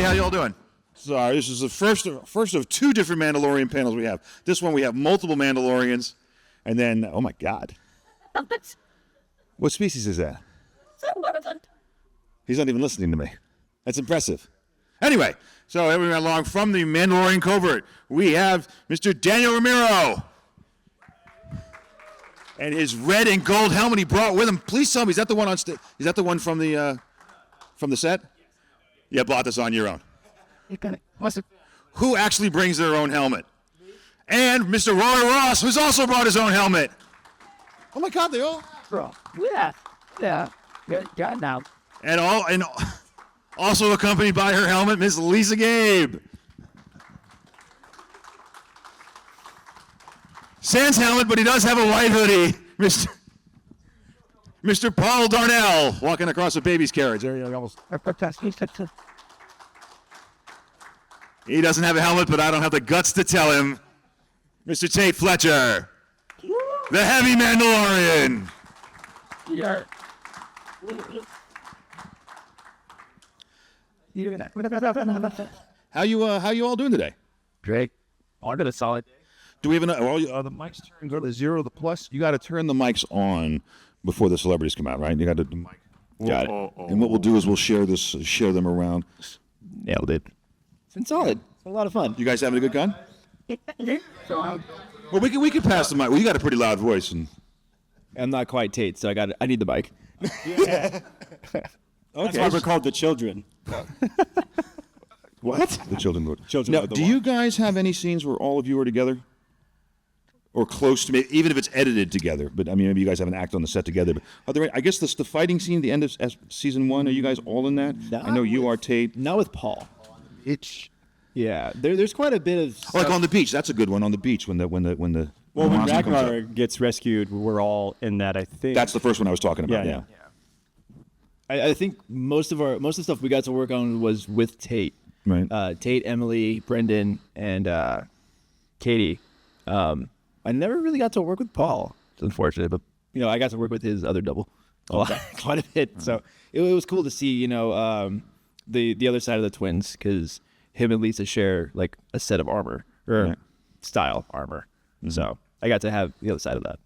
Hey, how y'all doing? Sorry, this is the first of two different Mandalorian panels we have. This one we have multiple Mandalorians, and then, oh my God. What species is that? He's not even listening to me. That's impressive. Anyway, so everyone along from the Mandalorian covert, we have Mr. Daniel Romero. And his red and gold helmet he brought with him. Please tell me, is that the one on stage? Is that the one from the set? Yeah, bought this on your own. Who actually brings their own helmet? And Mr. Rory Ross, who's also brought his own helmet. Oh my God, they all. Yeah. Good now. And also accompanied by her helmet, Miss Lisa Gabe. Sans helmet, but he does have a white hoodie. Mr. Paul Darnell walking across a baby's carriage. There you almost. He doesn't have a helmet, but I don't have the guts to tell him. Mr. Tait Fletcher, the heavy Mandalorian. Yeah. How you all doing today? Great. I got a solid day. Do we have enough? Are the mics turned? Go to 0, the plus. You got to turn the mics on before the celebrities come out, right? You got to. Got it. And what we'll do is we'll share them around. Nailed it. It's been solid. It's been a lot of fun. You guys having a good time? Well, we could pass the mic. Well, you got a pretty loud voice, and I'm not quite Tate, so I need the mic. Yeah. That's why we're called the children. What? The children vote. Children. Now, do you guys have any scenes where all of you are together? Or close to me, even if it's edited together. But I mean, maybe you guys have an act on the set together. But are there? I guess the fighting scene at the end of season 1. Are you guys all in that? I know you are, Tate. Not with Paul. Yeah. There's quite a bit of stuff. Like on the beach. That's a good one. On the beach when when monster Ragnar gets rescued, we're all in that. I think that's the first one I was talking about. Yeah. I think most of the stuff we got to work on was with Tate. Right. Tate, Emily, Brendan, and Katie. I never really got to work with Paul. It's unfortunate, but I got to work with his other double quite a bit. So it was cool to see the other side of the twins, because him and Lisa share like a set of armor or style armor. Mm-hmm. So I got to have the other side of that.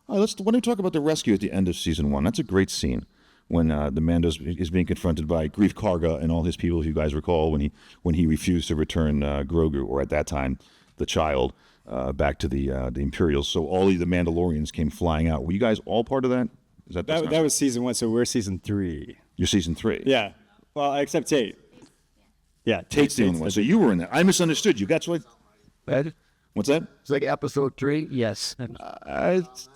Why don't we talk about the rescue at the end of season 1? That's a great scene when the Mando is being confronted by Grief Karga and all his people. If you guys recall, when he refused to return Grogu, or at that time the child, back to the Imperials. So all of the Mandalorians came flying out. Were you guys all part of that? That was season 1, so we're season 3. You're season 3. Yeah. Well, except Tate. Yeah, Tate's the only one. So you were in that. I misunderstood you. That's what. What's that? It's like episode 3. Yes.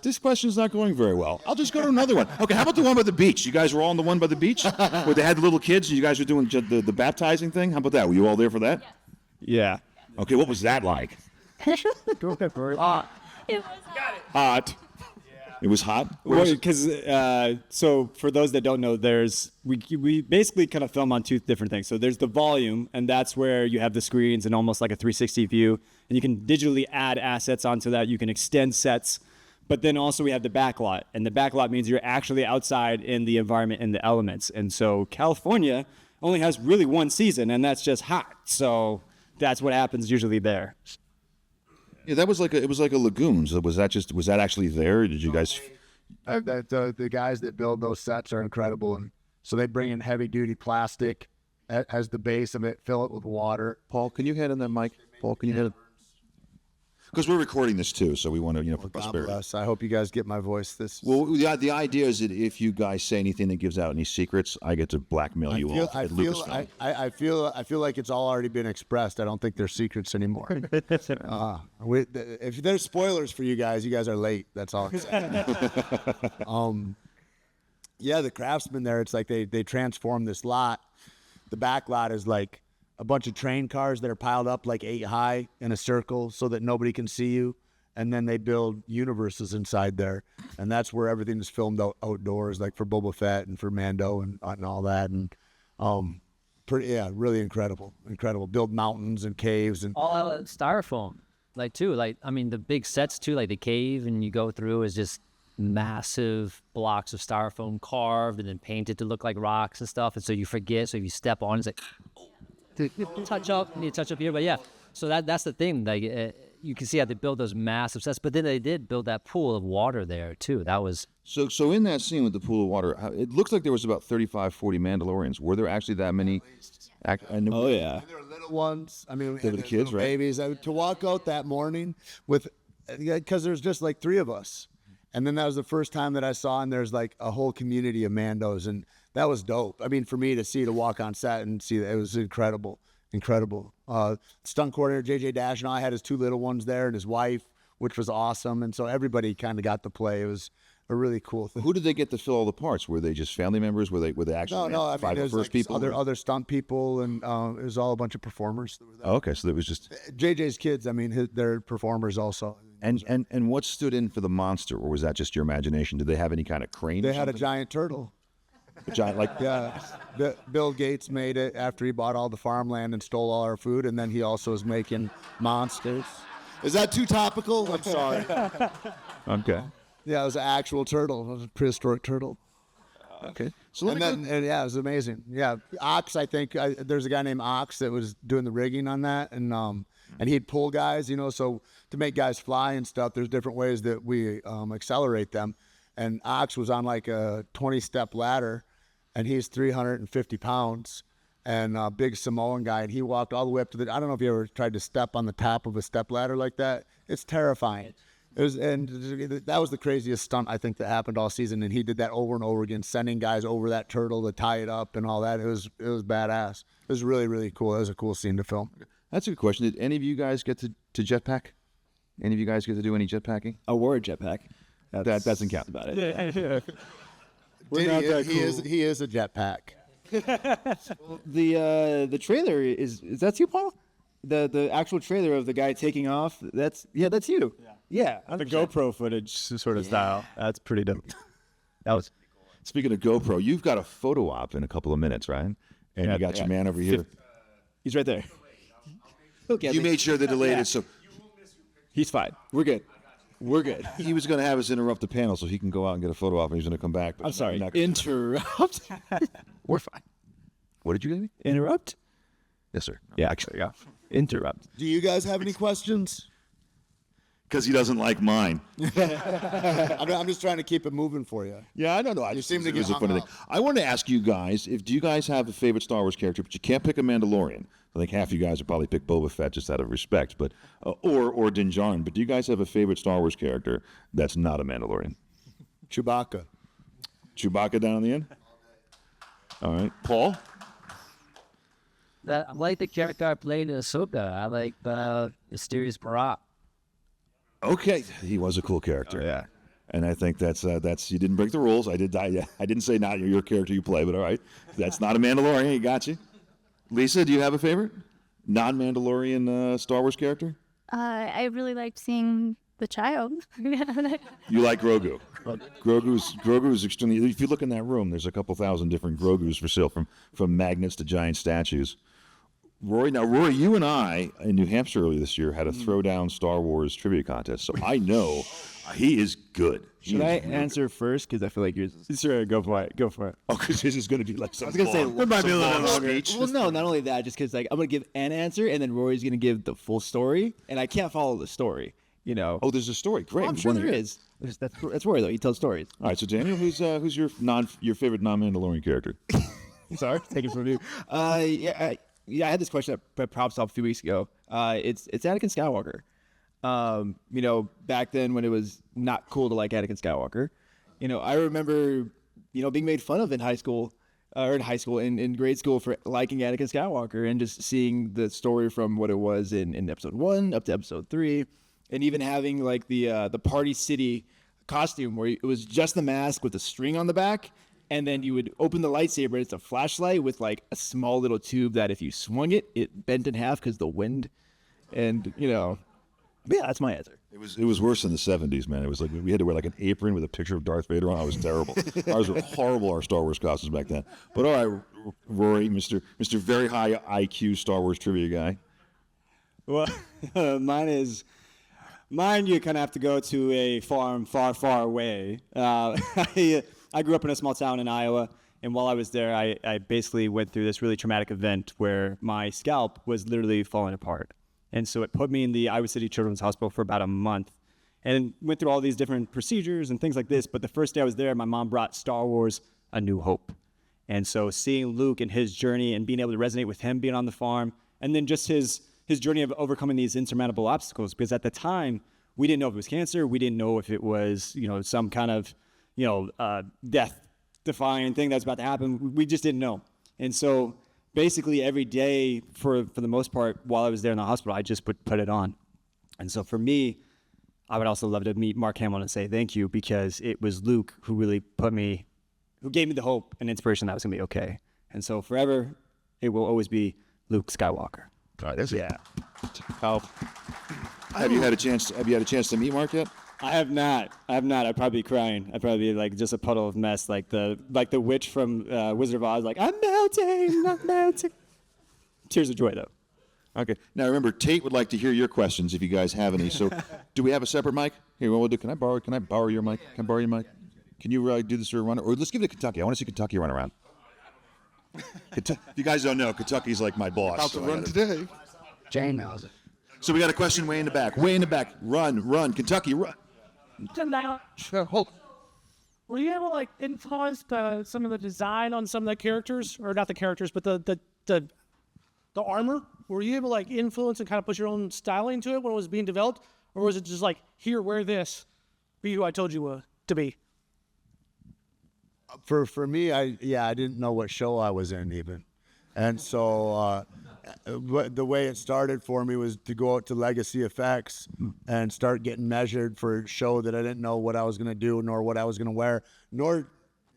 This question's not going very well. I'll just go to another one. Okay, how about the one by the beach? You guys were all on the one by the beach where they had the little kids and you guys were doing the baptizing thing? How about that? Were you all there for that? Yeah. Okay, what was that like? It was Hot. It was hot? Because so for those that don't know, we basically kind of film on 2 different things. So there's the volume, and that's where you have the screens and almost like a 360 view, and you can digitally add assets onto that. You can extend sets, but then also we have the backlot, and the backlot means you're actually outside in the environment and the elements. And so California only has really 1 season, and that's just hot. So that's what happens usually there. Yeah, it was like a lagoon. So was that actually there? Did you guys? The guys that build those sets are incredible, and so they bring in heavy duty plastic as the base of it, fill it with water. Paul, can you hit on that mic? Paul, can you hit it? Because we're recording this too, so we want to, for prosperity. I hope you guys get my voice. Well, the idea is that if you guys say anything that gives out any secrets, I get to blackmail you all at Lucasfilm. I feel like it's all already been expressed. I don't think they're secrets anymore. If there's spoilers for you guys are late. That's all. Yeah, the craftsmen there. It's like they transform this lot. The back lot is like a bunch of train cars that are piled up like 8 high in a circle so that nobody can see you. And then they build universes inside there. And that's where everything is filmed outdoors, like for Boba Fett and for Mando and all that. And really incredible. Build mountains and caves. And all out of styrofoam. The big sets too, like the cave and you go through is just massive blocks of styrofoam carved and then painted to look like rocks and stuff. And so you forget. So if you step on, it's like, to touch up, need to touch up here. But yeah, so that's the thing. Like you can see how they build those massive sets, but then they did build that pool of water there too. That was So in that scene with the pool of water, it looks like there was about 35, 40 Mandalorians. Were there actually that many? Oh yeah. There were little ones. I mean, They were the kids, right? Babies. To walk out that morning with, because there's just like 3 of us, and then that was the first time that I saw, and there's like a whole community of Mandos, and that was dope. I mean, for me to walk on set and see that, it was incredible. Stunt coordinator JJ Dash and I had his 2 little ones there and his wife, which was awesome, and so everybody kind of got to play. It was a really cool thing. Who did they get to fill all the parts? Were they just family members? Were they actually No. I mean, five there's first like people? other stunt people, and it was all a bunch of performers. That were there. Oh, okay, so it was just JJ's kids. I mean, they're performers also. and what stood in for the monster, or was that just your imagination? Did they have any kind of crane? They or had a something? giant turtle. A giant like Yeah, Bill Gates made it after he bought all the farmland and stole all our food, and then he also was making monsters. Is that too topical? I'm sorry. Okay. Yeah, it was an actual turtle. It was a prehistoric turtle. Okay. So let And me then, go- and yeah, it was amazing. Yeah, Ox. I think there's a guy named Ox that was doing the rigging on that, and he'd pull guys. So to make guys fly and stuff, there's different ways that we accelerate them. And Ox was on like a 20-step ladder, and he's 350 pounds, and a big Samoan guy, and he walked all the way up to the. I don't know if you ever tried to step on the top of a step ladder like that. It's terrifying. And that was the craziest stunt I think that happened all season, and he did that over and over again, sending guys over that turtle to tie it up and all that. It was badass. It was really, really cool. It was a cool scene to film. That's a good question. Did any of you guys get to jetpack? Any of you guys get to do any jetpacking? I wore a jetpack. That doesn't count. About it. He is a jetpack. The trailer is that you, Paul? The actual trailer of the guy taking off. That's you. Yeah. The GoPro footage sort of style. That's pretty dope. That was. Speaking of GoPro, you've got a photo op in a couple of minutes, right? And you got your man over here. He's right there. Okay. You made sure they delayed it, so He's fine. We're good. We're good. he was going to have us interrupt the panel so he can go out and get a photo op, and he's going to come back. But I'm sorry. not gonna- Interrupt. We're fine. What did you give me? Interrupt? Yes, sir. Yeah, actually, yeah. Interrupt. Do you guys have any questions? Because he doesn't like mine. I'm just trying to keep it moving for you. Yeah, I don't know. I You just seem to it get was a hung funny up. thing. I wanted to ask you guys, do you guys have a favorite Star Wars character? But you can't pick a Mandalorian. I think half you guys would probably pick Boba Fett just out of respect, but or Din Djarin. But do you guys have a favorite Star Wars character that's not a Mandalorian? Chewbacca. Chewbacca down the end. All right, Paul. I like the character I played in Ahsoka. I like Mysterious Barak. Okay, he was a cool character. Yeah. And I think that's you didn't break the rules. I didn't say not your character you play, but all right, that's not a Mandalorian. He got you. Lisa, do you have a favorite non-Mandalorian Star Wars character? I really liked seeing the child. You like Grogu. Grogu's extremely. If you look in that room, there's a couple thousand different Grogus for sale, from magnets to giant statues. Rory, you and I in New Hampshire earlier this year had a throwdown Star Wars trivia contest, so I know he is good. Should I answer first? Because I feel like yours is... Sure, go for it. Oh, because this is going to be like some. I was going to say... long- might be a some little long longer. speech. Well, no, not only that, just because like, I'm going to give an answer, and then Rory's going to give the full story, and I can't follow the story, you know? Oh, there's a story. Great. Well, I'm sure there is. That's Rory, though. He tells stories. All right, so Daniel, who's your favorite non-Mandalorian character? Sorry, take it from you. I had this question at Prop Stop a few weeks ago. It's Anakin Skywalker. Back then when it was not cool to like Anakin Skywalker, I remember, being made fun of in high school, in grade school for liking Anakin Skywalker, and just seeing the story from what it was in episode 1 up to episode 3, and even having like the Party City costume where it was just the mask with a string on the back. And then you would open the lightsaber. It's a flashlight with like a small little tube that if you swung it, it bent in half because the wind. And, yeah, that's my answer. It was worse in the 70s, man. It was like we had to wear like an apron with a picture of Darth Vader on. I was terrible. Ours were horrible, our Star Wars costumes back then. But all right, Rory, Mr. Very High IQ Star Wars trivia guy. Well, mine you kind of have to go to a farm far, far away. I grew up in a small town in Iowa, And while I was there, I basically went through this really traumatic event where my scalp was literally falling apart. And so it put me in the Iowa City Children's Hospital for about a month and went through all these different procedures and things like this. But the first day I was there, my mom brought Star Wars: A New Hope. And so seeing Luke and his journey and being able to resonate with him being on the farm, and then just his journey of overcoming these insurmountable obstacles, because at the time, we didn't know if it was cancer. We didn't know if it was, some kind of, death-defying thing that's about to happen. We just didn't know. And so basically every day, for the most part, while I was there in the hospital, I just put it on. And so for me, I would also love to meet Mark Hamill and say thank you, because it was Luke who really who gave me the hope and inspiration that I was going to be okay. And so forever, it will always be Luke Skywalker. All right, that's it. Yeah. Have you had a chance to meet Mark yet? I have not. I'd probably be crying. I'd probably be like just a puddle of mess, like the witch from Wizard of Oz, like, I'm melting. Tears of joy, though. Okay. Now remember, Tate would like to hear your questions if you guys have any. So, do we have a separate mic? Here, what we'll do? Can I borrow your mic? Can I borrow your mic? Can you do this or run? Or let's give it to Kentucky. I want to see Kentucky run around. If you guys don't know, Kentucky's like my boss. About to run today. Jane knows it. So we got a question way in the back. Way in the back. Run. Kentucky, run. Hold. Were you able to influence some of the design on some of the characters, or not the characters, but the armor? Were you able to influence and kind of put your own styling to it when it was being developed, or was it just here, wear this, be who I told you to be? For me, I didn't know what show I was in even, and so the way it started for me was to go out to Legacy Effects and start getting measured for a show that I didn't know what I was going to do nor what I was going to wear,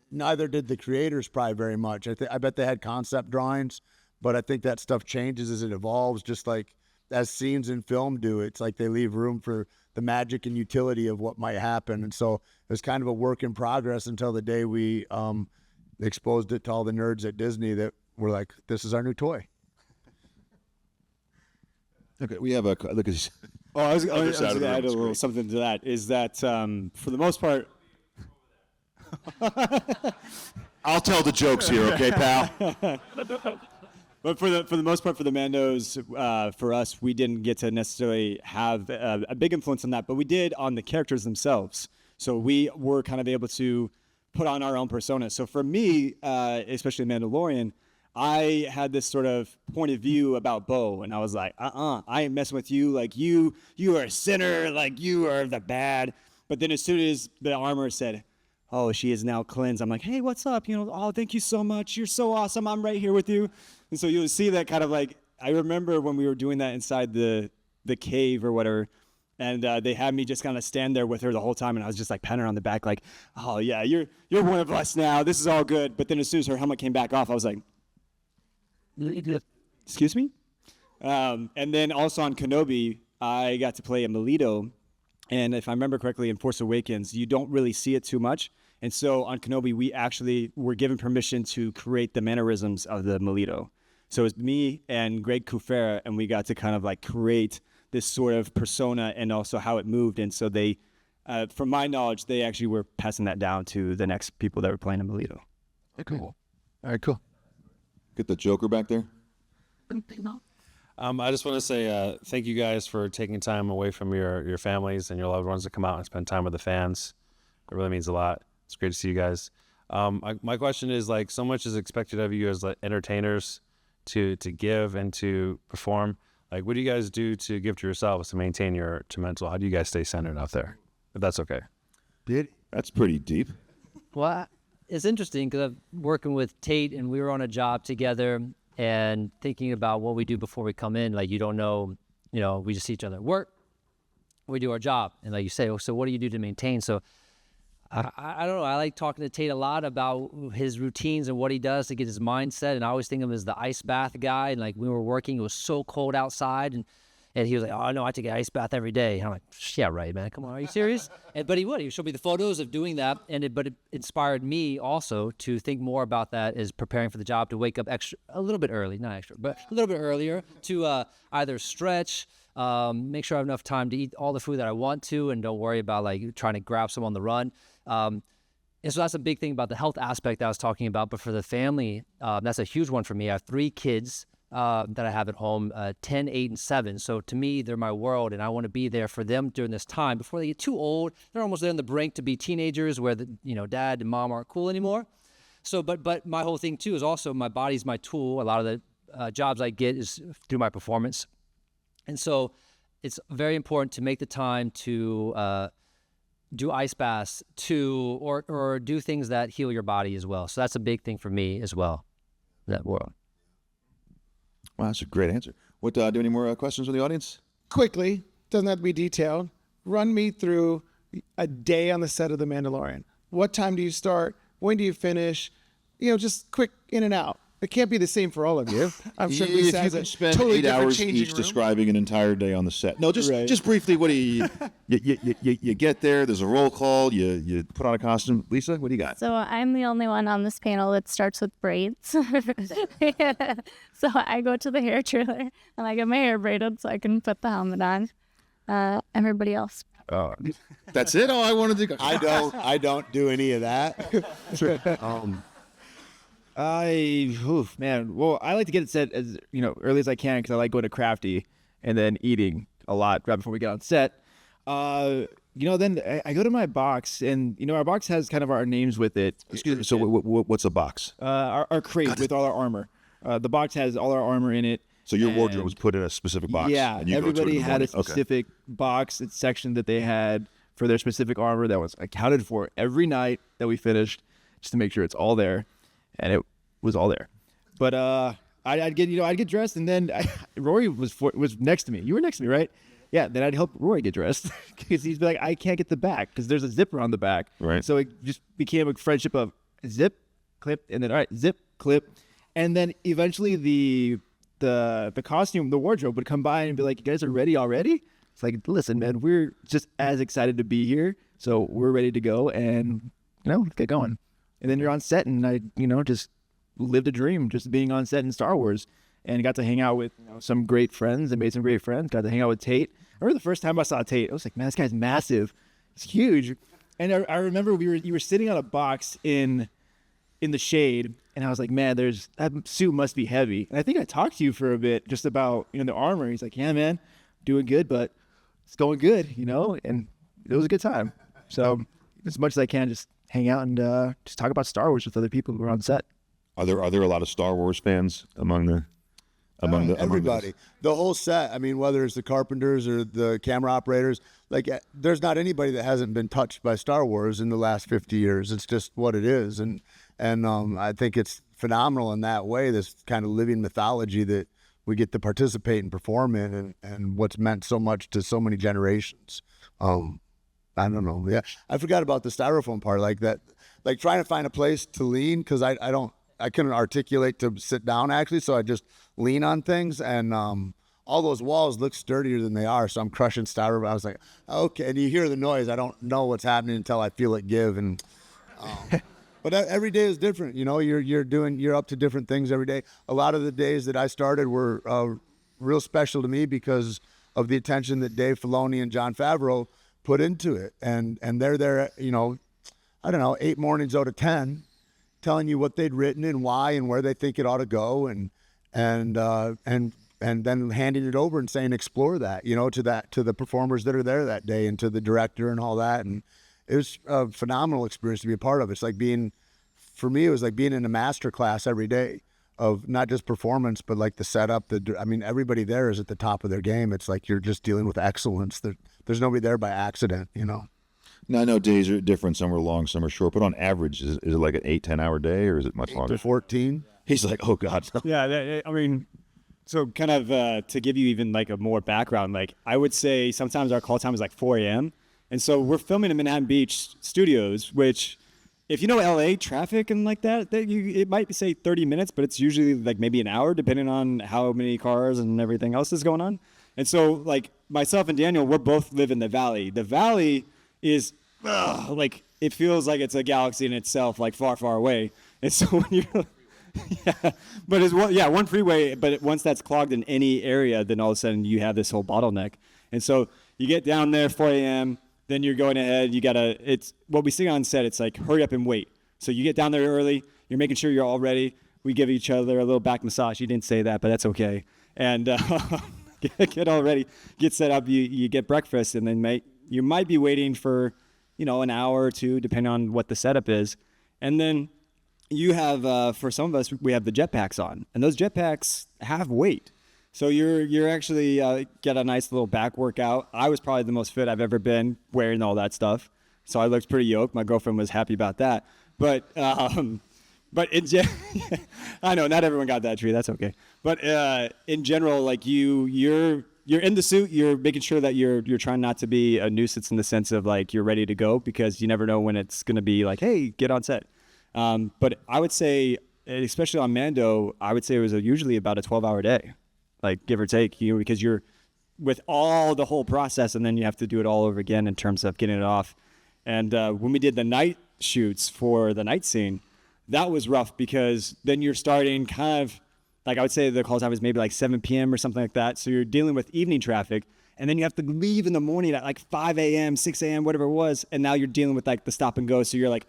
neither did the creators probably very much. I bet they had concept drawings, but I think that stuff changes as it evolves, just like as scenes in film do. It's like they leave room for the magic and utility of what might happen. And so it was kind of a work in progress until the day we exposed it to all the nerds at Disney that were like, this is our new toy. Okay, we have a look at this. Oh, I was Other going side of to the room add a is little great. something to that. Is that for the most part, I'll tell the jokes here, okay, pal? but for the most part, for the Mandos, for us, we didn't get to necessarily have a big influence on that, but we did on the characters themselves. So we were kind of able to put on our own persona. So for me, especially Mandalorian, I had this sort of point of view about Bo, and I was like, I ain't messing with you. Like, you are a sinner. Like, you are the bad. But then as soon as the armor said, oh, she is now cleansed, I'm like, hey, what's up? Oh, thank you so much. You're so awesome. I'm right here with you. And so you'll see that kind of I remember when we were doing that inside the cave or whatever, and they had me just kind of stand there with her the whole time, and I was just patting her on the back like, oh, yeah, you're one of us now. This is all good. But then as soon as her helmet came back off, I was like, excuse me? And then also on Kenobi, I got to play a Melito. And if I remember correctly, in Force Awakens, you don't really see it too much. And so on Kenobi, we actually were given permission to create the mannerisms of the Melito. So it was me and Greg Kufera, and we got to kind of create this sort of persona and also how it moved. And so they, from my knowledge, they actually were passing that down to the next people that were playing a Melito. Cool. All right, cool. Get the Joker back there. I just want to say thank you guys for taking time away from your families and your loved ones to come out and spend time with the fans. It really means a lot. It's great to see you guys. My question is, so much is expected of you as entertainers to give and to perform. What do you guys do to give to yourselves to maintain your mental? How do you guys stay centered out there? If that's okay. That's pretty deep. Well, it's interesting because I'm working with Tate, and we were on a job together and thinking about what we do before we come in. You don't know, we just see each other at work. We do our job. And you say, so what do you do to maintain? So I don't know. I like talking to Tate a lot about his routines and what he does to get his mindset. And I always think of him as the ice bath guy. And we were working, it was so cold outside. And he was like, oh, no, I take an ice bath every day. And I'm like, yeah, right, man. Come on, are you serious? But he would. He would show me the photos of doing that. But it inspired me also to think more about that as preparing for the job, to wake up a little bit early, not extra, but a little bit earlier to either stretch, make sure I have enough time to eat all the food that I want to and don't worry about trying to grab some on the run. And so that's a big thing about the health aspect that I was talking about. But for the family, that's a huge one for me. I have 3 kids that I have at home, 10, 8, and 7. So to me, they're my world, and I want to be there for them during this time before they get too old. They're almost on the brink to be teenagers where dad and mom aren't cool anymore. So, but my whole thing too is also my body's my tool. A lot of the jobs I get is through my performance. And so it's very important to make the time to do ice baths or do things that heal your body as well. So that's a big thing for me as well, that world. Wow, that's a great answer. What, do any more questions from the audience? Quickly, doesn't have to be detailed. Run me through a day on the set of The Mandalorian. What time do you start? When do you finish? Just quick in and out. It can't be the same for all of you. I'm sure If Lisa you has could a spend totally 8 different hours changing each room. describing an entire day on the set. No, just briefly. What do you get there? There's a roll call. You put on a costume. Lisa, what do you got? So I'm the only one on this panel that starts with braids. So I go to the hair trailer and I get my hair braided so I can put the helmet on. Everybody else. Oh, that's it. Oh, I wanted to go. I don't do any of that. Man. Well, I like to get it set as early as I can because I like going to Crafty and then eating a lot right before we get on set. Then I go to my box, and our box has kind of our names with it. Excuse me. So what's a box? Our crate with all our armor. The box has all our armor in it. So your wardrobe was put in a specific box. Yeah, and you go to it in everybody the had a morning. specific box and section that they had for their specific armor that was accounted for every night that we finished, just to make sure it's all there, and it was all there. But I'd get dressed, and then Rory was next to me. You were next to me, right? Yeah. Then I'd help Rory get dressed because he'd be like, I can't get the back because there's a zipper on the back. Right. So it just became a friendship of zip, clip, and then all right, zip, clip, and then eventually the costume, the wardrobe would come by and be like, you guys are ready already? It's like, listen, man, we're just as excited to be here, so we're ready to go, and let's get going. And then you're on set, and I just lived a dream just being on set in Star Wars, and got to hang out with some great friends and made some great friends. Got to hang out with Tait. I remember the first time I saw Tait, I was like, man, this guy's massive. It's huge. And I remember you were sitting on a box in the shade, and I was like, man, that suit must be heavy. And I think I talked to you for a bit just about the armor. He's like, yeah, man, doing good, but it's going good, and it was a good time. So as much as I can, just hang out and just talk about Star Wars with other people who are on set. Are there a lot of Star Wars fans among everybody, the whole set? I mean, whether it's the carpenters or the camera operators, there's not anybody that hasn't been touched by Star Wars in the last 50 years. It's just what it is, and I think it's phenomenal in that way. This kind of living mythology that we get to participate and perform in, and what's meant so much to so many generations. I don't know. Yeah, I forgot about the styrofoam part, like that, like trying to find a place to lean because I couldn't articulate to sit down actually, so I just lean on things, and all those walls look sturdier than they are, so I'm crushing styrofoam. I was like, okay, and you hear the noise. I don't know what's happening until I feel it give, and but every day is different. You're up to different things every day. A lot of the days that I started were real special to me because of the attention that Dave Filoni and Jon Favreau put into it, and they're there, I don't know, 8 mornings out of 10, telling you what they'd written and why and where they think it ought to go, and then handing it over and saying explore that, to the performers that are there that day and to the director and all that. And it was a phenomenal experience to be a part of. It's like for me, it was like being in a master class every day of not just performance, but like the setup. Everybody there is at the top of their game. It's like you're just dealing with excellence. There's nobody there by accident, Now, I know days are different. Some are long, some are short. But on average, is it like an 8-10 hour day, or is it much longer? 14. He's like, oh God. Yeah, so kind of to give you even like a more background, like I would say sometimes our call time is like 4 a.m. And so we're filming in Manhattan Beach studios, which if you know LA traffic and like that, it might be say 30 minutes, but it's usually like maybe an hour depending on how many cars and everything else is going on. And so like myself and Daniel, we're both live in the Valley. The Valley is like, it feels like it's a galaxy in itself, like far, far away. And so when you're, but it's one freeway, but once that's clogged in any area, then all of a sudden you have this whole bottleneck. And so you get down there 4 a.m., then you're going ahead. It's what we see on set. It's like hurry up and wait. So you get down there early. You're making sure you're all ready. We give each other a little back massage. You didn't say that, but that's okay. And get all ready, get set up. You get breakfast, and then you might be waiting for, an hour or two, depending on what the setup is. And then you have, for some of us, we have the jetpacks on, and those jetpacks have weight. So you're actually get a nice little back workout. I was probably the most fit I've ever been wearing all that stuff. So I looked pretty yoked. My girlfriend was happy about that. But I know not everyone got that treat. That's okay. But in general, like you're in the suit. You're making sure that you're trying not to be a nuisance in the sense of like you're ready to go, because you never know when it's going to be like, hey, get on set. But I would say, especially on Mando, I would say it was usually about a 12-hour day, like give or take, because you're with all the whole process, and then you have to do it all over again in terms of getting it off. And when we did the night shoots for the night scene, that was rough, because then you're starting kind of, like I would say the call time was maybe like 7 p.m. or something like that. So you're dealing with evening traffic, and then you have to leave in the morning at like 5 a.m., 6 a.m., whatever it was. And now you're dealing with like the stop and go. So you're like,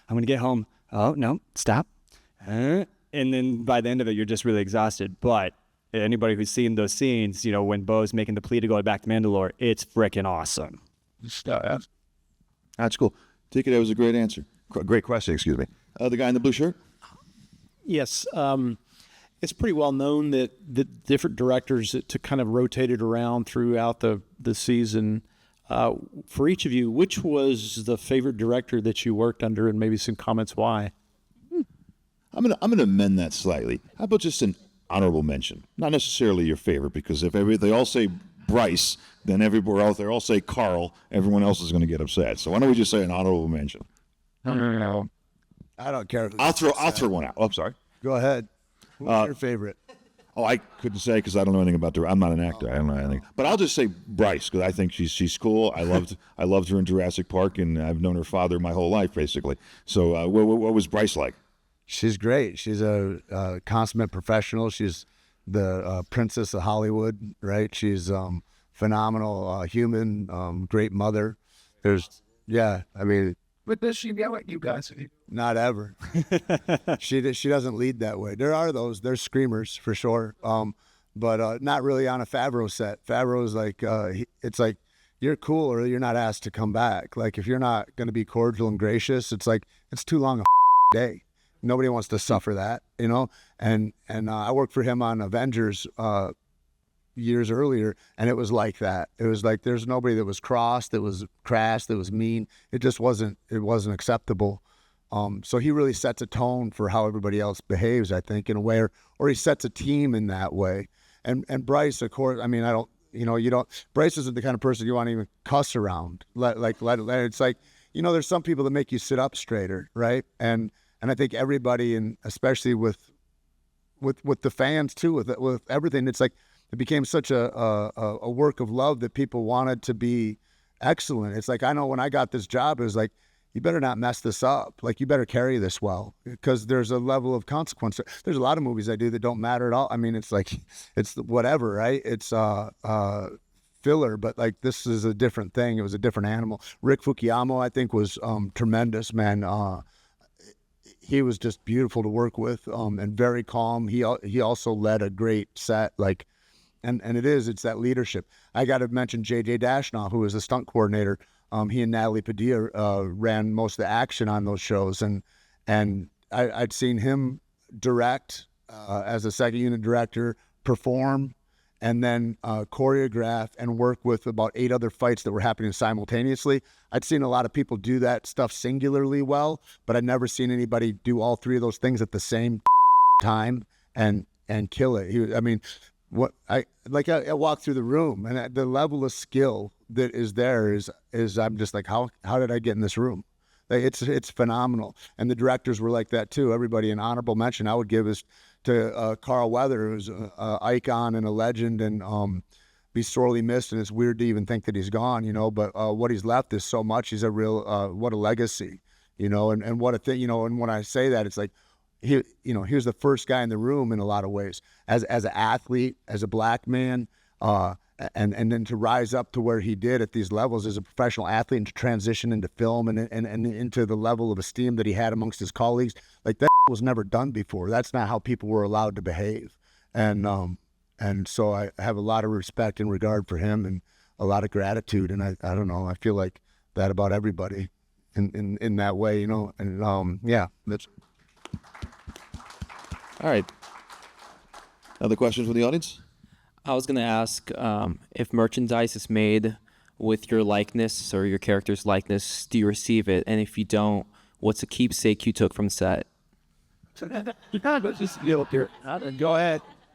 I'm going to get home. Oh, no, stop. And then by the end of it, you're just really exhausted. But anybody who's seen those scenes, when Bo's making the plea to go back to Mandalore, it's freaking awesome. That's cool. Take it. That was a great answer. Great question. Excuse me. The guy in the blue shirt. Yes. It's pretty well known that the different directors to kind of rotated around throughout the season. For each of you, which was the favorite director that you worked under, and maybe some comments why? I'm gonna amend that slightly. How about just an honorable mention? Not necessarily your favorite, because if they all say Bryce, then everywhere else they all say Carl. Everyone else is going to get upset. So why don't we just say an honorable mention? I don't care. I'll throw one out. Oh, I'm sorry. Go ahead. Who's your favorite? Oh, I couldn't say because I don't know anything about I'm not an actor. I don't know anything. But I'll just say Bryce, because I think she's cool. I loved her in Jurassic Park, and I've known her father my whole life, basically. So what was Bryce like? She's great. She's a consummate professional. She's the princess of Hollywood, right? She's phenomenal human, great mother. But does she yell at you guys? Not ever. She doesn't lead that way. There's screamers for sure, but not really on a Favreau set. Favreau's like, it's like, you're cool or you're not asked to come back. Like, if you're not going to be cordial and gracious, it's like, it's too long a day. Nobody wants to suffer that, And I worked for him on Avengers years earlier, and it was like that. It was like there's nobody that was cross, that was crass, that was mean. It just wasn't acceptable. So he really sets a tone for how everybody else behaves, I think, in a way, or he sets a team in that way. And Bryce, of course, I mean, Bryce isn't the kind of person you want to even cuss around. It's like, there's some people that make you sit up straighter, right? And I think everybody, and especially with the fans too, with everything, it's like it became such a work of love that people wanted to be excellent. It's like, I know when I got this job, it was like, you better not mess this up. Like, you better carry this well, because there's a level of consequence. There's a lot of movies I do that don't matter at all. I mean, it's like, it's whatever, right? It's filler, but like, this is a different thing. It was a different animal. Rick Fukuyama, I think, was tremendous, man. He was just beautiful to work with, and very calm. He also led a great set, like, and it's that leadership. I got to mention J.J. Dashnoff, who was the stunt coordinator. He and Natalie Padilla ran most of the action on those shows, and I'd seen him direct as a second unit director, perform, and then choreograph and work with about 8 other fights that were happening simultaneously. I'd seen a lot of people do that stuff singularly well, but I'd never seen anybody do all 3 of those things at the same time and kill it. I walked through the room, and the level of skill that is there is I'm just like, how did I get in this room? Like, it's phenomenal. And the directors were like that too. Everybody, an honorable mention I would give is to Carl Weather, who's an icon and a legend, and be sorely missed. And it's weird to even think that he's gone, but what he's left is so much. He's a real, what a legacy, and what a thing, and when I say that, it's like, he was the first guy in the room in a lot of ways, as an athlete, as a black man, And then to rise up to where he did at these levels as a professional athlete and to transition into film and into the level of esteem that he had amongst his colleagues, like that was never done before. That's not how people were allowed to behave. And so I have a lot of respect and regard for him and a lot of gratitude. And I don't know, I feel like that about everybody in that way, you know, and yeah, that's. All right. Other questions from the audience? I was going to ask if merchandise is made with your likeness or your character's likeness, do you receive it? And if you don't, what's a keepsake you took from set? Go ahead.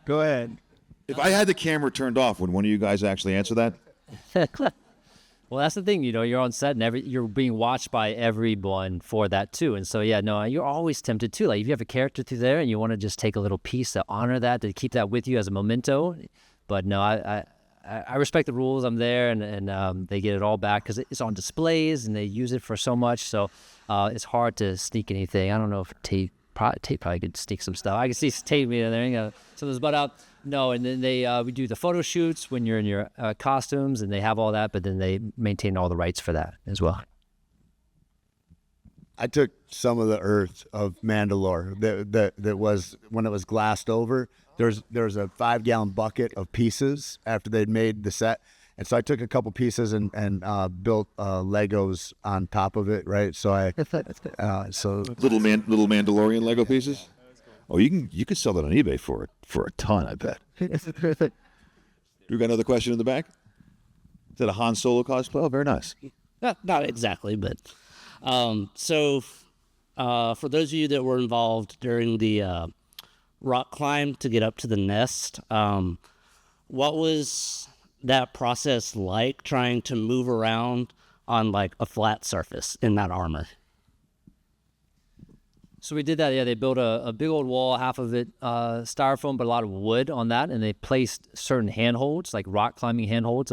Go ahead. If I had the camera turned off, would one of you guys actually answer that? Well, that's the thing, you know, you're on set and you're being watched by everyone for that too. And so, yeah, no, you're always tempted too. Like if you have a character through there and you want to just take a little piece to honor that, to keep that with you as a memento. But no, I respect the rules. I'm there and they get it all back because it's on displays and they use it for so much. So it's hard to sneak anything. I don't know if Tait probably could sneak some stuff. I can see Tait me in there, you know, something's butt out. No, and then we do the photo shoots when you're in your costumes, and they have all that, but then they maintain all the rights for that as well. I took some of the earth of Mandalore that was when it was glassed over. There's a 5-gallon bucket of pieces after they'd made the set, and so I took a couple pieces and built Legos on top of it. Right, so little Mandalorian Lego pieces. Oh, you could sell that on eBay for a ton, I bet. We got another question in the back. Is that a Han Solo cosplay? Oh, very nice. Not exactly, but so for those of you that were involved during the rock climb to get up to the nest, what was that process like trying to move around on like a flat surface in that armor? So we did that. Yeah, they built a big old wall, half of it styrofoam, but a lot of wood on that, and they placed certain handholds, like rock climbing handholds,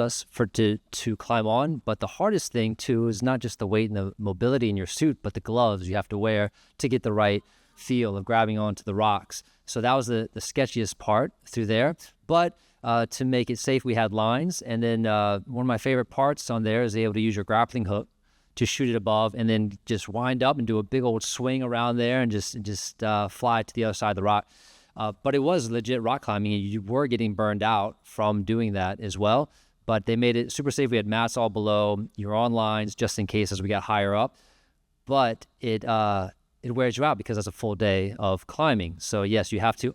to climb on. But the hardest thing too is not just the weight and the mobility in your suit, but the gloves you have to wear to get the right feel of grabbing onto the rocks. So that was the sketchiest part through there. But to make it safe, we had lines, and then one of my favorite parts on there is able to use your grappling hook to shoot it above and then just wind up and do a big old swing around there and just fly to the other side of the rock. But it was legit rock climbing, and you were getting burned out from doing that as well. But they made it super safe. We had mats all below. You were on lines just in case as we got higher up. But it wears you out because that's a full day of climbing. So yes, you have to.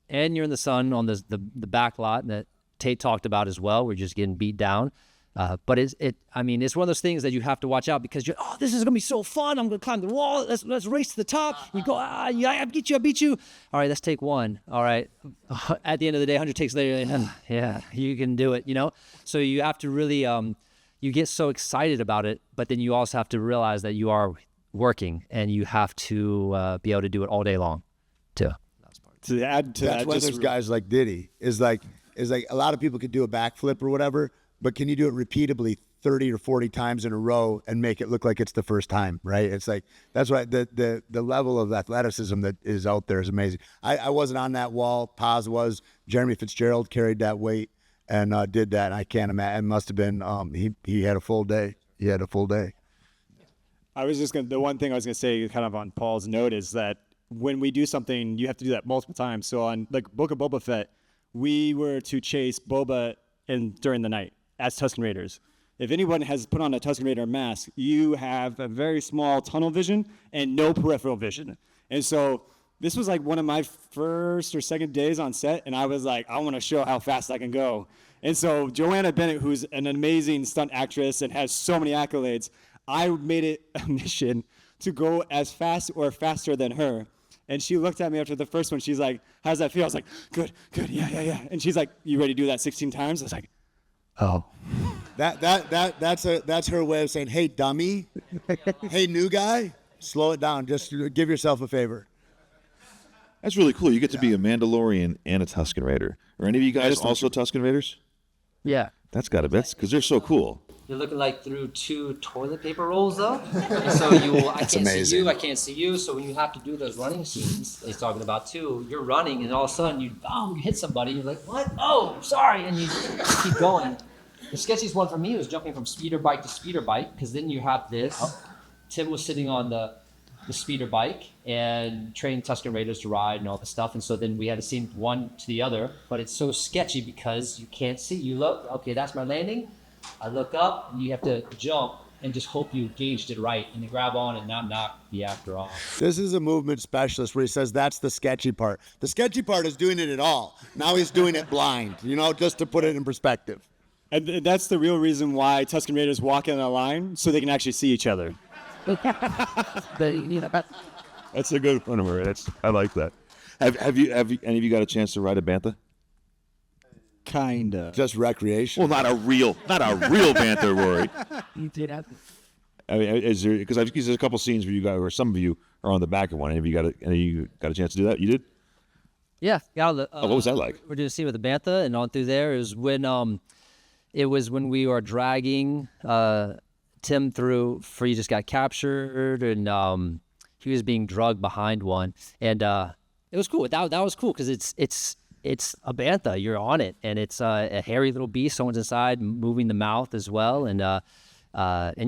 And you're in the sun on the back lot that Tait talked about as well. We're just getting beat down. But it's one of those things that you have to watch out because this is gonna be so fun. I'm gonna climb the wall. Let's race to the top. You go, I beat you. All right, let's take one. All right, at the end of the day, 100 takes later, yeah, you can do it. You know, so you have to really you get so excited about it, but then you also have to realize that you are working and you have to be able to do it all day long, too. To add to that's that, why there's guys like Diddy. Is like a lot of people could do a backflip or whatever. But can you do it repeatably 30 or 40 times in a row and make it look like it's the first time, right? It's like, that's why the level of athleticism that is out there is amazing. I wasn't on that wall. Paz was. Jeremy Fitzgerald carried that weight and did that. And I can't imagine. It must have been, he had a full day. He had a full day. The one thing I was going to say kind of on Paul's note is that when we do something, you have to do that multiple times. So on like Book of Boba Fett, we were to chase Boba during the night as Tusken Raiders. If anyone has put on a Tusken Raider mask, you have a very small tunnel vision and no peripheral vision. And so this was like one of my first or second days on set, and I was like, I want to show how fast I can go. And so Joanna Bennett, who's an amazing stunt actress and has so many accolades, I made it a mission to go as fast or faster than her. And she looked at me after the first one. She's like, how does that feel? I was like, good, yeah. And she's like, you ready to do that 16 times? I was like, oh. That's her way of saying, hey, dummy. Hey, new guy, slow it down. Just give yourself a favor. That's really cool. You get to be a Mandalorian and a Tusken Raider. Are any of you guys also Tusken Raiders? Yeah. That's because they're so cool. you're looking like through 2 toilet paper rolls up. And so I can't see you, I can't see you. So when you have to do those running scenes he's talking about too, you're running and all of a sudden you hit somebody. You're like, what? Oh, sorry. And you keep going. The sketchiest one for me was jumping from speeder bike to speeder bike, because then you have this. Tim was sitting on the speeder bike and trained Tusken Raiders to ride and all this stuff. And so then we had a scene one to the other, but it's so sketchy because you can't see. You look, okay, that's my landing. I look up, and you have to jump and just hope you gauged it right and then grab on and not knock the actor off. This is a movement specialist where he says that's the sketchy part. The sketchy part is doing it at all. Now he's doing it blind, just to put it in perspective. And that's the real reason why Tusken Raiders walk in a line, so they can actually see each other. That's a good one, Rory. I like that. Have any of you got a chance to ride a bantha? Kinda. Just recreation. Well, not a real bantha, Rory. You did have. I mean, is there, because there's a couple scenes where you got, or some of you are on the back of one. Any of you got a chance to do that? You did? Yeah. What was that like? We're doing a scene with the bantha, and on through there is when when we were dragging Tim through. Free just got captured, and he was being drugged behind one, and it was cool. That was cool because it's a bantha. You're on it, and it's a hairy little beast. Someone's inside, moving the mouth as well, and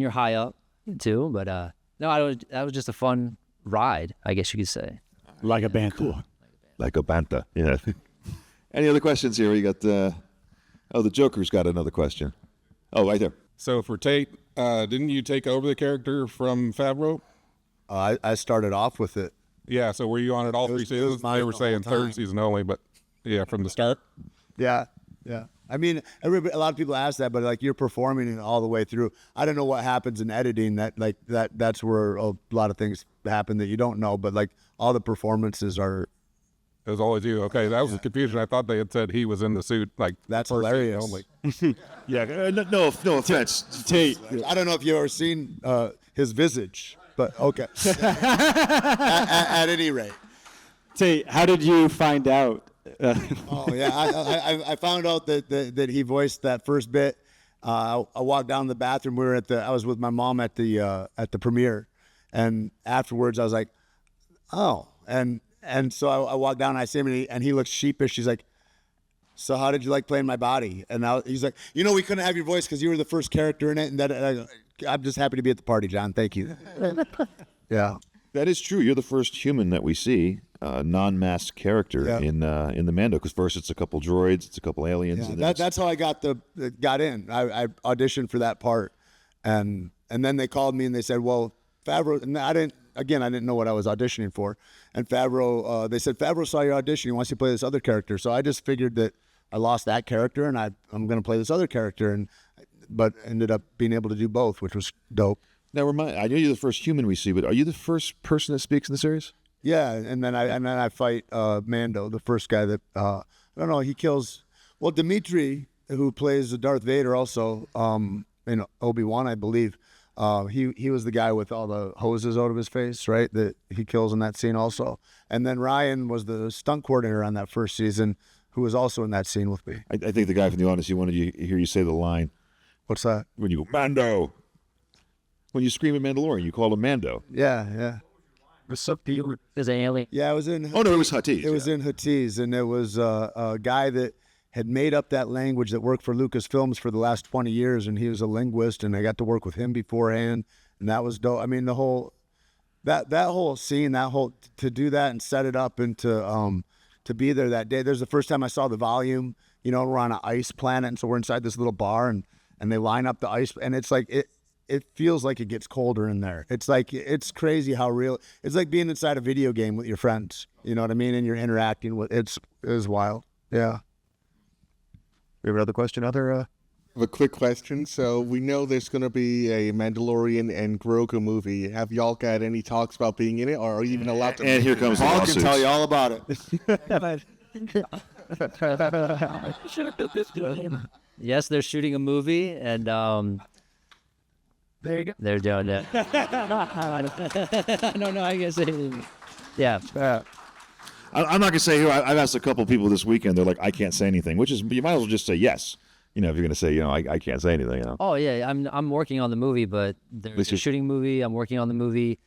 you're high up too. But no, that was just a fun ride, I guess you could say. Like a bantha. Cool. Like a bantha. Yeah. Any other questions here? We got the Joker's got another question. Oh, right there. So for Tait, didn't you take over the character from Favreau? I started off with it. Yeah. So were you on it all 3 seasons? They were saying third season only, but yeah, from the start. Yeah. I mean, a lot of people ask that, but like you're performing it all the way through. I don't know what happens in editing. That's where a lot of things happen that you don't know. But like all the performances are. It was always you. Okay, that was the confusion. I thought they had said he was in the suit. Like that's hilarious. Only. Yeah. No offense, Tait. I don't know if you've ever seen his visage, but okay. at any rate, Tait, how did you find out? Oh yeah, I found out that he voiced that first bit. I walked down the bathroom. I was with my mom at the premiere, and afterwards I was like, oh, and so I walked down. And I see him, and he looks sheepish. He's like, so how did you like playing my body? And he's like, we couldn't have your voice because you were the first character in it. And I'm just happy to be at the party, John. Thank you. Yeah, that is true. You're the first human that we see. Non-masked character in the Mando, because first it's a couple droids, it's a couple aliens. Yeah, that's how I got in. I auditioned for that part, and then they called me and they said, "Well, Favreau." And I didn't know what I was auditioning for, and Favreau. They said Favreau saw your audition. He wants you to play this other character. So I just figured that I lost that character and I'm going to play this other character, but ended up being able to do both, which was dope. Now, I know you're the first human we see, but are you the first person that speaks in the series? Yeah, and then I fight Mando, the first guy that I don't know. He kills. Well, Dimitri, who plays Darth Vader, also in Obi-Wan, I believe. He was the guy with all the hoses out of his face, right? That he kills in that scene also. And then Ryan was the stunt coordinator on that first season, who was also in that scene with me. I think the guy from the audience, he wanted to hear you say the line. What's that? When you go Mando. When you scream at Mandalorian, you call him Mando. Yeah. What's up, Peter? Is it alien? Yeah, it was in. Oh no, it was Huttese. It was in Huttese, and it was a guy that had made up that language that worked for Lucasfilms for the last 20 years, and he was a linguist, and I got to work with him beforehand, and that was dope. I mean, the whole that whole scene, to do that and set it up and to be there that day. There's the first time I saw the volume. We're on an ice planet, and so we're inside this little bar, and they line up the ice, and it's like it feels like it gets colder in there. It's like, it's crazy how real. It's like being inside a video game with your friends. You know what I mean? And you're interacting with. It is wild. Yeah. We have another question. I have a quick question. So we know there's going to be a Mandalorian and Grogu movie. Have y'all got any talks about being in it, or are you even allowed to? And here comes the Paul lawsuits. can tell you all about it. Yes, they're shooting a movie, and there you go. They're doing it. I don't know. I guess yeah. I'm not gonna say who. I've asked a couple people this weekend. They're like, I can't say anything, which is, you might as well just say yes. if you're going to say, I can't say anything, Oh yeah, I'm working on the movie, but there's a shooting movie. I'm working on the movie.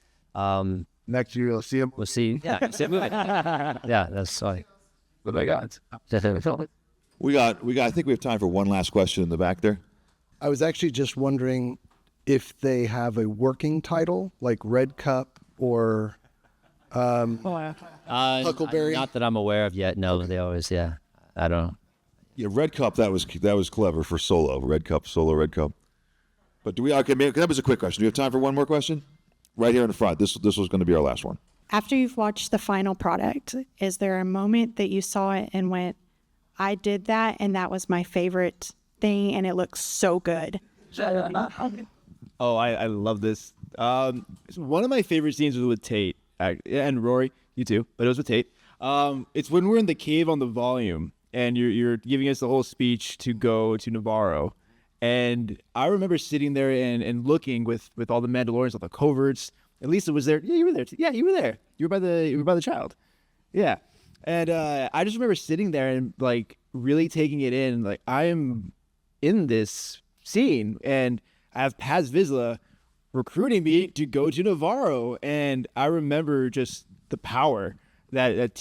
Next year you'll see him. We'll see. Yeah, see a movie. Yeah, that's sorry. What I got? We got. I think we have time for one last question in the back there. I was actually just wondering if they have a working title like Red Cup or Huckleberry. Not that I'm aware of yet. No, they always. Yeah, I don't know. Yeah, Red Cup. That was clever for solo. Red Cup, solo Red Cup. But do we? Okay, that was a quick question. Do we have time for one more question? Right here in the front. This was going to be our last one. After you've watched the final product, is there a moment that you saw it and went, I did that and that was my favorite thing and it looks so good? Oh, I love this. One of my favorite scenes was with Tait, and Rory, you too, but it was with Tait. It's when we're in the cave on the volume, and you're giving us the whole speech to go to Navarro. And I remember sitting there and looking with all the Mandalorians, all the coverts. And Lisa was there. Yeah, you were there. Yeah, you were there. You were by the child. Yeah. And I just remember sitting there and like really taking it in. Like I am in this scene, and I have Paz Vizsla recruiting me to go to Navarro, and I remember just the power that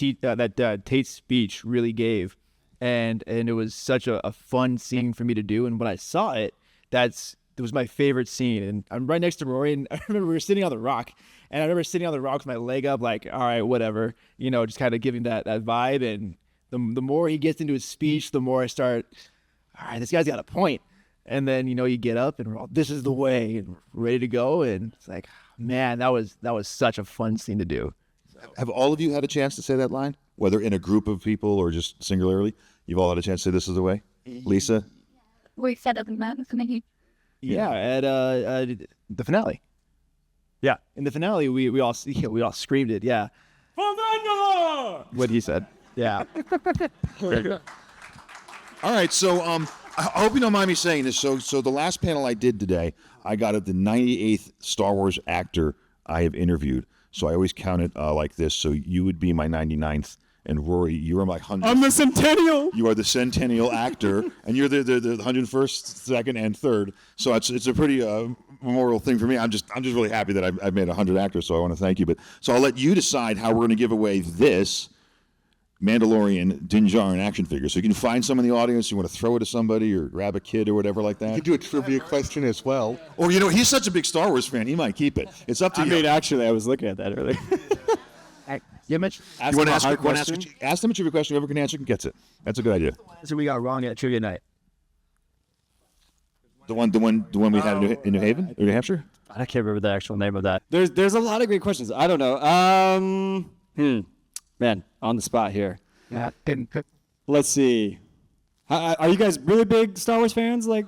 Tait's speech really gave. And it was such a fun scene for me to do. And when I saw it, it was my favorite scene. And I'm right next to Rory, and I remember we were sitting on the rock. And I remember sitting on the rock with my leg up, like, all right, whatever, just kind of giving that vibe. And the more he gets into his speech, the more I start, all right, this guy's got a point. And then, you get up and we're all, this is the way, and we're ready to go. And it's like, man, that was such a fun scene to do. Have all of you had a chance to say that line? Whether in a group of people or just singularly, you've all had a chance to say this is the way? Lisa? We said it in that. Yeah, at the finale. Yeah, in the finale, we all screamed it. Yeah, what he said. Yeah. All right, so I hope you don't mind me saying this. So the last panel I did today, I got the 98th Star Wars actor I have interviewed. So I always count it like this. So you would be my 99th, and Rory, you are my 100th. I'm the centennial. You are the centennial actor, and you're the 101st, second, and third. So it's a pretty memorial thing for me. I'm just really happy that I've made 100 actors. So I want to thank you. So I'll let you decide how we're going to give away this Mandalorian Din Djarin action figure. So you can find some in the audience. You want to throw it to somebody or grab a kid or whatever like that. You could do a trivia question as well. Or he's such a big Star Wars fan, he might keep it. It's up to you. Actually, I was looking at that earlier. Yeah, Mitch. You want to ask them a trivia question. Whoever can answer gets it. That's a good idea. So we got wrong at trivia night. The one we had in New Haven or New Hampshire. I can't remember the actual name of that. There's a lot of great questions. I don't know. Man, on the spot here. Yeah. Let's see. Are you guys really big Star Wars fans? Like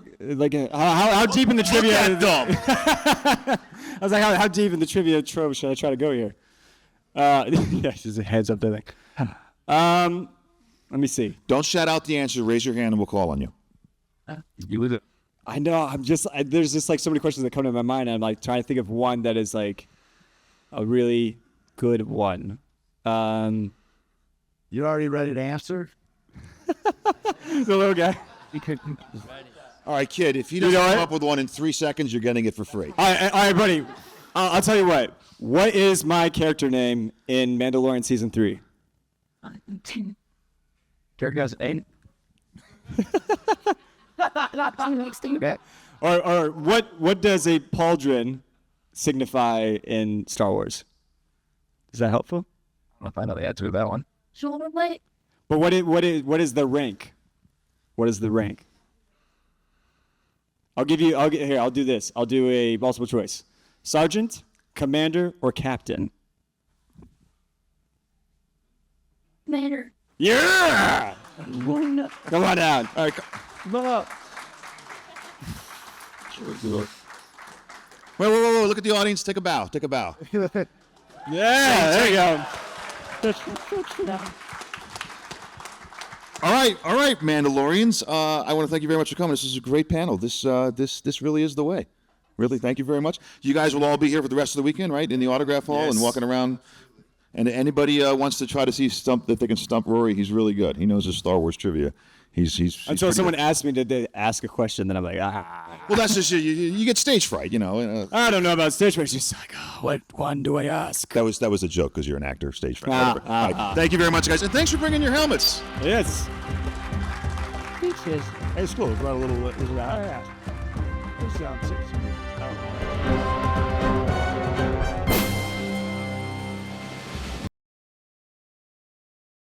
how deep in the trivia? I was like, how deep in the trivia trove should I try to go here? Yeah, just a heads up there. Let me see. Don't shout out the answer. Raise your hand and we'll call on you. You with it? I know. There's just like so many questions that come to my mind. And I'm like trying to think of one that is like a really good one. You already ready to answer? The little guy. All right, kid. If you don't come up with one in 3 seconds, you're getting it for free. All right, buddy. I'll tell you what. What is my character name in Mandalorian season 3? Character has 8. Or what does a pauldron signify in Star Wars? Is that helpful? I'll find out the answer to that one. Shoulder blade. But what is the rank? What is the rank? I'll do this. I'll do a multiple choice. Sergeant, commander, or captain? Commander. Yeah! Come on down. All right. Wait. Look at the audience. Take a bow. Yeah, there you go. All right, Mandalorians. I want to thank you very much for coming. This is a great panel. This really is the way. Really, thank you very much. You guys will all be here for the rest of the weekend, right? In the autograph hall and walking around. And anybody wants to try to see if they can stump Rory, he's really good. He knows his Star Wars trivia. he's Until pretty someone good. asks me to ask a question, then I'm like, ah. Well, that's just you get stage fright, you know. I don't know about stage fright. It's just like, what one do I ask? That was a joke because you're an actor, stage fright. All right. Thank you very much, guys, and thanks for bringing your helmets. Yes. Peaches. Hey, it's cool. Brought a little. Oh, yeah. This sounds sexy.